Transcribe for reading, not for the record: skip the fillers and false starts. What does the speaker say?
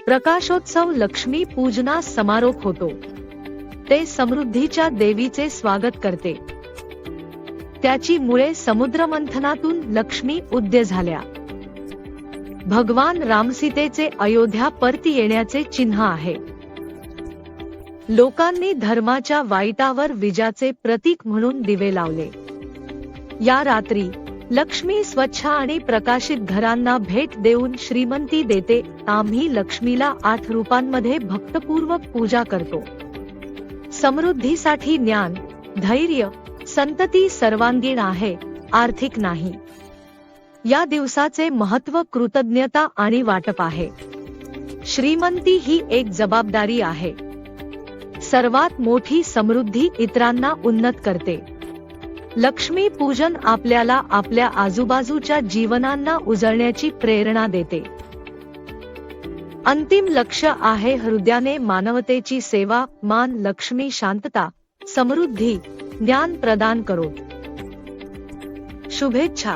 प्रकाशोत्सव लक्ष्मी पूजनास समारोप होतो। ते समृद्धीच्या देवीचे स्वागत करते। त्याची मुळे समुद्रमंथनातून लक्ष्मी उदय झाल्या। भगवान रामसीतेचे अयोध्या परती येण्याचे चिन्ह आहे। लोकांनी धर्माच्या वाईटावर विजयाचे प्रतीक म्हणून दिवे लावले। या रात्री लक्ष्मी स्वच्छ आणि प्रकाशित घरांना भेट देऊन श्रीमंती देते। आम्ही लक्ष्मीला 8 रूपांमध्ये भक्तपूर्वक पूजा करतो। समृद्धीसाठी ज्ञान, धैर्य, संतती सर्वांगीण आहे, आर्थिक नाही। या दिवसाचे महत्त्व कृतज्ञता आणि वाटप आहे। श्रीमंती ही एक जबाबदारी आहे। सर्वात मोठी समृद्धी इतरांना उन्नत करते। लक्ष्मी पूजन आपल्याला आपल्या आजूबाजूच्या जीवनांना उजळण्याची प्रेरणा देते। अंतिम लक्ष्य आहे हृदयाने मानवतेची सेवा। मान लक्ष्मी शांतता, समृद्धी, ज्ञान प्रदान करो। शुभेच्छा।